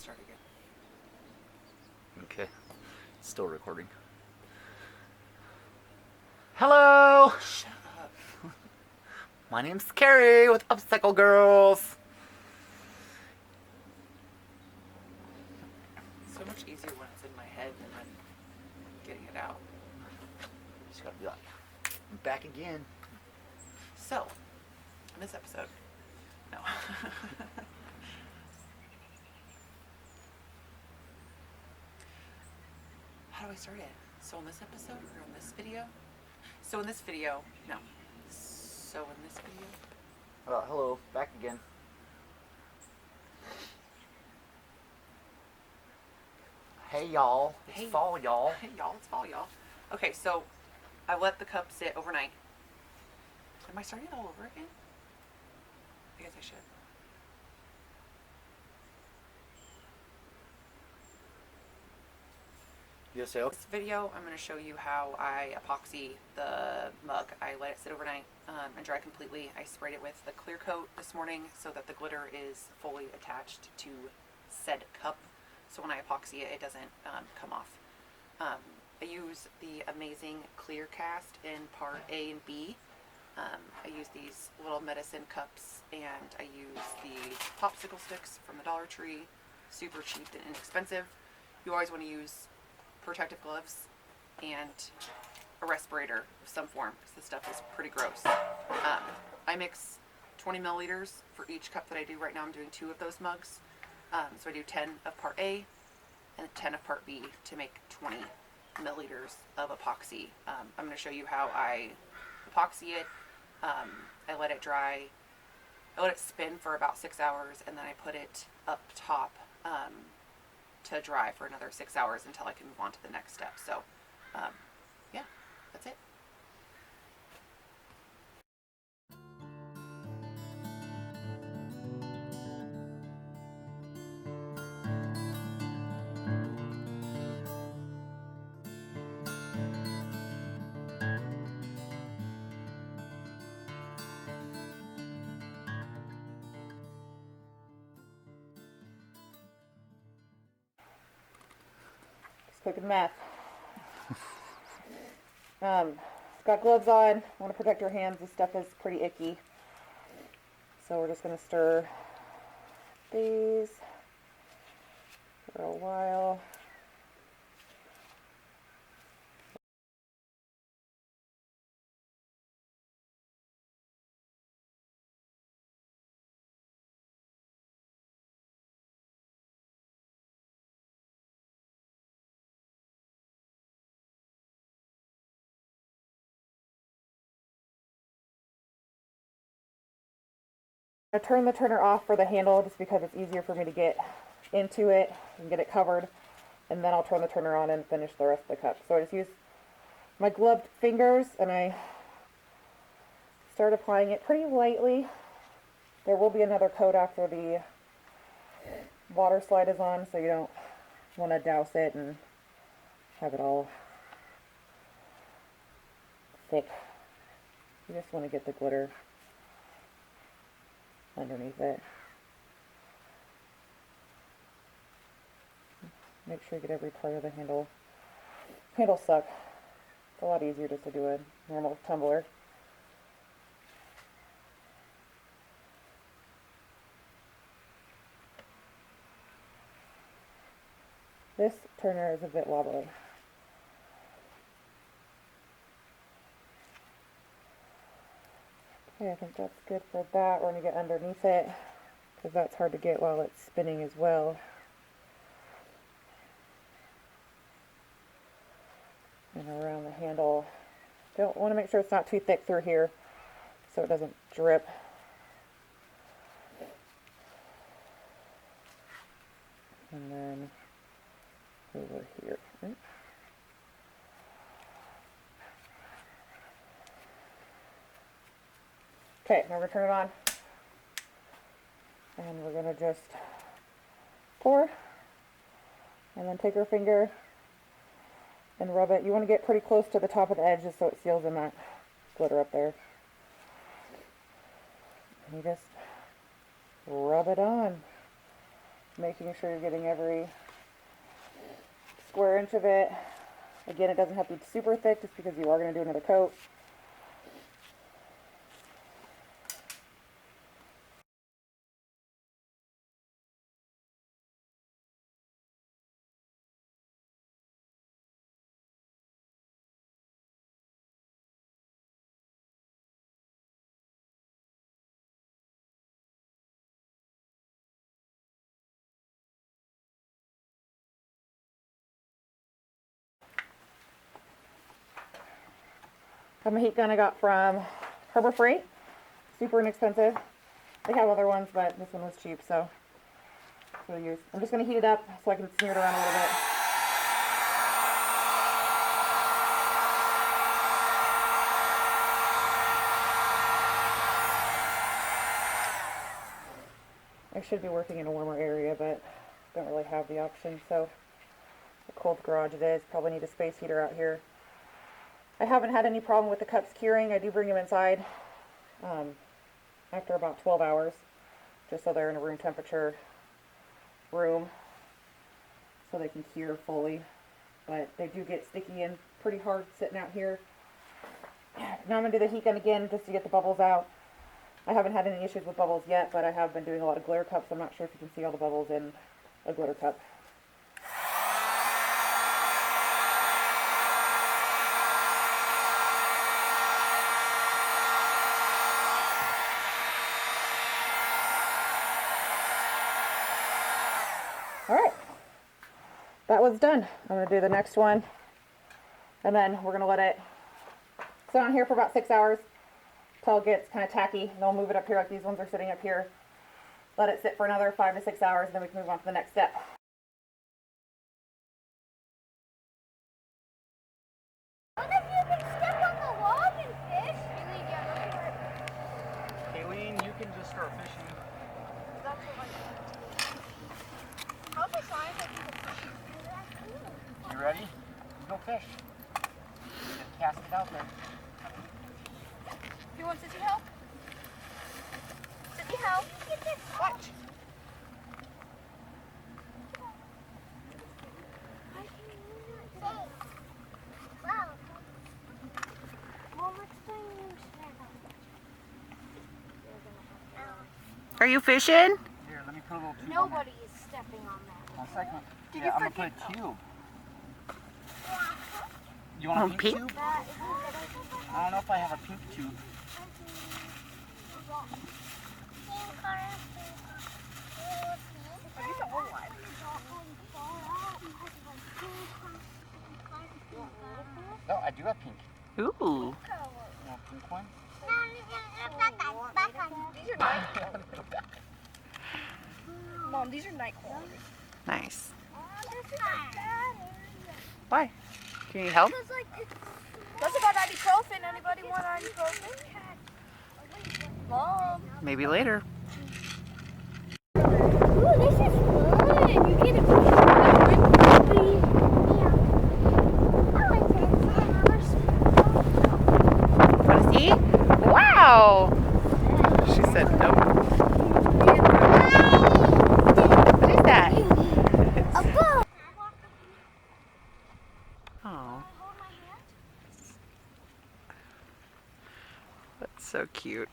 start again. Okay. Still recording. Hello! Shut up. My name's Carrie with Upcycle Girls. It's so much easier when it's in my head than when getting it out. Just gotta be like, I'm back again. So, in this episode, no. How do I start it? So in this episode or in this video? So in this video, no. So in this video, Hello, back again. Hey y'all, it's Hey. fall y'all. hey y'all, it's fall y'all. Okay, so I let the cup sit overnight. Am I starting it all over again? I guess I should. Yes, okay. This video, I'm going to show you how I epoxy the mug. I let it sit overnight and dry completely. I sprayed it with the clear coat this morning so that the glitter is fully attached to said cup. So when I epoxy it, it doesn't come off. I use the amazing clear cast in part A and B. I use these little medicine cups, and I use the popsicle sticks from the Dollar Tree. Super cheap and inexpensive. You always want to use protective gloves and a respirator of some form because this stuff is pretty gross. I mix 20 milliliters for each cup that I do. Right now I'm doing 2 of those mugs. So I do 10 of part A and 10 of part B to make 20 milliliters of epoxy. I'm going to show you how I epoxy it. I let it dry. I let it spin for about 6 hours, and then I put it up top to dry for another 6 hours until I can move on to the next step. So, yeah, that's it. Cooking meth. Got gloves on. Want to protect your hands. This stuff is pretty icky. So we're just going to stir these for a while. I turn the turner off for the handle just because it's easier for me to get into it and get it covered, and then I'll turn the turner on and finish the rest of the cup. So I just use my gloved fingers and I start applying it pretty lightly. There will be another coat after the water slide is on, so you don't want to douse it and have it all thick. You just want to get the glitter underneath it. Make sure you get every part of the handle. Handles suck. It's a lot easier just to do a normal tumbler. This turner is a bit wobbly. Okay, I think that's good for that. We're going to get underneath it because that's hard to get while it's spinning as well. And around the handle. Don't want to make sure it's not too thick through here so it doesn't drip. And then over here. Okay, now we're going to turn it on. And we're going to just pour. And then take our finger and rub it. You want to get pretty close to the top of the edge just so it seals in that glitter up there. And you just rub it on. making sure you're getting every square inch of it. Again, it doesn't have to be super thick just because you are going to do another coat. I have my heat gun I got from Harbor Freight. Super inexpensive. They have other ones, but this one was cheap, so that's what I use. I'm just going to heat it up so I can smear it around a little bit. I should be working in a warmer area, but don't really have the option, so a cold garage it is. Probably need a space heater out here. I haven't had any problem with the cups curing. I do bring them inside after about 12 hours, just so they're in a room temperature room so they can cure fully. But they do get sticky and pretty hard sitting out here. Now I'm going to do the heat gun again just to get the bubbles out. I haven't had any issues with bubbles yet, but I have been doing a lot of glitter cups. I'm not sure if you can see all the bubbles in a glitter cup. Alright, that was done. I'm going to do the next one, and then we're going to let it sit on here for about 6 hours until it gets kind of tacky. And then we'll move it up here like these ones are sitting up here. Let it sit for another 5 to 6 hours, and then we can move on to the next step. What if you can step on the log and fish? Kayleen, you can just start fishing. That's what I do. How much science I can fish? You ready? Go fish. Just cast it out there. You want Sissy help? Sissy help? Watch. Are you fishing? Here, let me put a little tube Nobody is stepping on that. on second. Did Yeah, you I'm going to forget put a tube. You want a pink tube? That isn't good. I don't know if I have a pink tube. No, I do have pink. Ooh. You want a pink one? These are nice. Mom, these are night quality. Nice. Why? Do you need help? What's about ibuprofen? Anybody want ibuprofen? Mom. Maybe later. Ooh, this is fun. You get a Want to see? Wow! She said no. What is that? A book. Oh, that's so cute.